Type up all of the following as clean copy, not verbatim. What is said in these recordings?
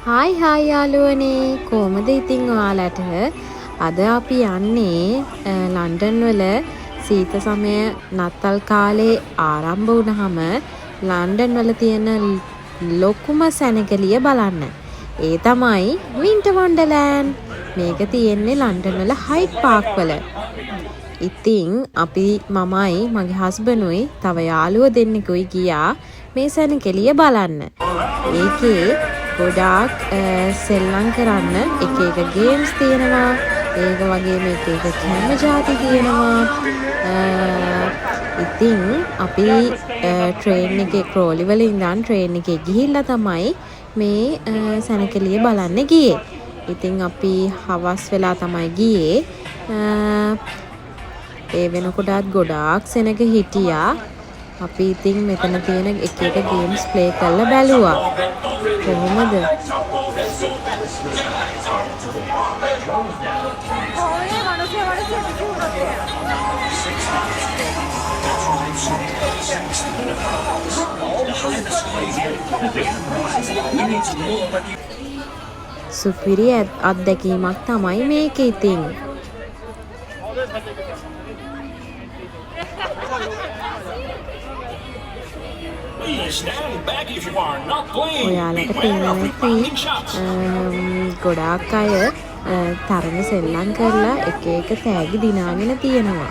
Hi hi යාළුවනේ කොහමද ඉතින් ඔයාලට අද අපි යන්නේ ලන්ඩන් වල සීත සමය නත්තල් කාලේ ආරම්භ වුණාම ලන්ඩන් වල තියෙන ලොකුම සැනකෙළිය බලන්න. ඒ තමයි වින්ටර් වන්ඩර්ලෑන්ඩ්. මේක තියෙන්නේ ලන්ඩන් වල හයිඩ් පාර්ක් වල. ඉතින් අපි මමයි මගේ හස්බන්ඩ්ුයි තව යාළුවෝ දෙන්නෙකුයි ගියා මේ සැනකෙළිය බලන්න. ඒකේ ගොඩාක් සෙල්ලම් කරන්න එක එක ගේම්ස් තියෙනවා. ඒක වගේම එක එක කැම ජාති තියෙනවා. ඉතින් අපි ට්‍රේන් එකේ ක්‍රෝලි වල ඉඳන් ට්‍රේන් එකේ ගිහිල්ලා තමයි මේ සැනකෙළිය බලන්න ගියේ. ඉතින් අපි හවස් වෙලා තමයි ගියේ. ඒ වෙනකොටත් ගොඩාක් සෙනග හිටියා. අපි ඉතින් මෙතන තියෙන එක එක ගේම්ස් ප්ලේ කරලා බැලුවා. කොහොමද? සුපිරි අත්දැකීමක් තමයි මේක ඉතින්. ඔයාලට පේනවා ඇති ගොඩාක් අය තරණ සෙල්ලම් කරලා එක එක තෑගි දිනාගෙන තියෙනවා.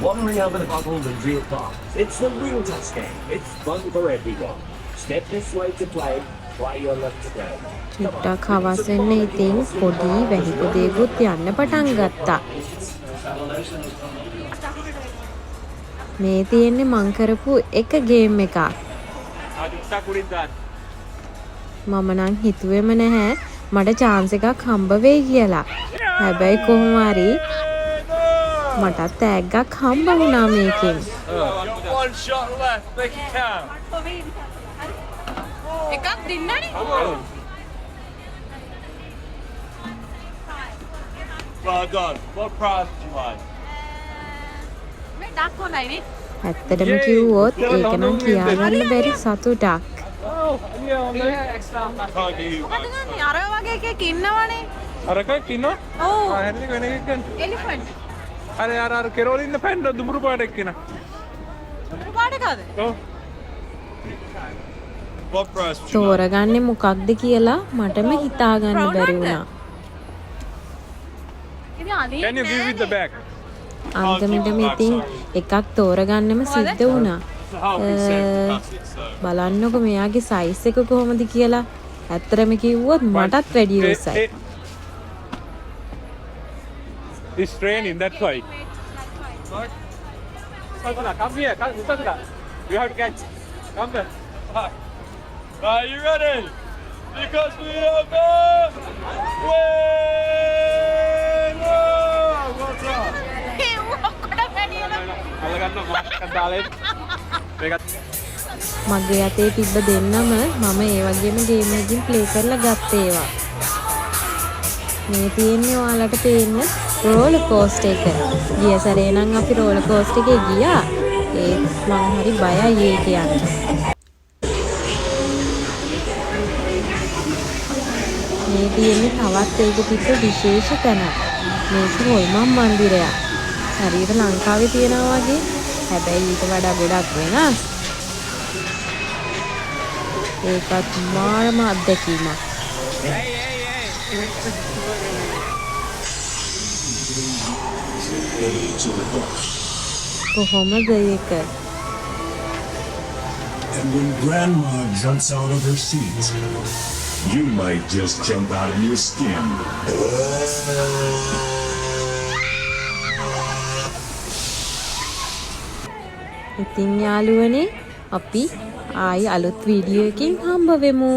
One real with a bottle and real talk. It's the real touch game. It's fun for everyone. Step this way to play. Try your luck today. ටිකක් හවස් වෙන්න ඉතින් පොඩි වැහිපොදේකුත් යන්න පටන් ගත්තා. මේ තියෙන්නේ මං කරපු එක ගේම් එකක්. මම නම් හිතුවේම නැහැ මට chance එකක් හම්බ වෙයි කියලා. හැබැයි කොහොම හරි මටත් තෑග්ගක් හම්බ වුණා මේකෙන්. එකක් දෙන්නනේ. Well done. What prize did you win? මේ ඩක් හොඳයිනේ. ඇත්තටම කිව්වොත් ඒක නම් කියාගන්න බැරි සතුටක්. Oh, yeah, extra. Can't give you මොකද ගන්නේ අර වගේ එකක් ඉන්නවනේ. අරකක් ඉන්නවා? ඔව්. හැදෙන්නේ වෙන එකක් ගන්න. එලිෆන්ට්. අර කෙරෝල ඉන්න පැන්න දුඹුරු පාට එක්කින. පාඩකද? ඔව්. What prize did you win? තෝරගන්නේ මොකක්ද කියලා මටම හිතාගන්න බැරි වුණා. ඉතින් අනේ. Can you give me the bag? අන්තිමටම ඉතින් එකක් තෝරගන්නම සිද්ධ වුණා. බලන්නකො මෙයාගේ සයිස් එක කොහොමද කියලා. ඇත්තටම කිව්වොත් මටත් වැඩි උසයි. It's raining, that's why. Come here, come. You have to catch. Come there. Are you ready? Because we are back! Win! What's up? මගේ අතේ තිබ්බ දෙන්නම මම ඒ වගේම ගේම් එකකින් ප්ලේ කරලා ගත්ත ඒවා. මේ තියෙන්නේ ඔයාලට පේන්න රෝලර් කෝස්ටර් එක. ගිය සැරේ නම් අපි රෝලර් කෝස්ටර් එකේ ගියා. ඒත් මම හරි බයයි ඒක යන්න. මේ තියෙන්නේ තවත් ඒක තිබ්බ විශේෂ තැනක්. මේක හොල්මන් මන්දිරයක්. හරියට ලංකාවේ තියෙනවා වගේ. හැබැයි ඊට වඩා ගොඩක් වෙනස්. ඒකත් මාරම අත්දැකීමක්. කොහොමද ඒක? And when Grandma jumps out of her seat, you might just jump out of your skin. ඉතින් යාළුවනේ අපි ආයි අලුත් වීඩියෝ එකකින් හම්බ වෙමු.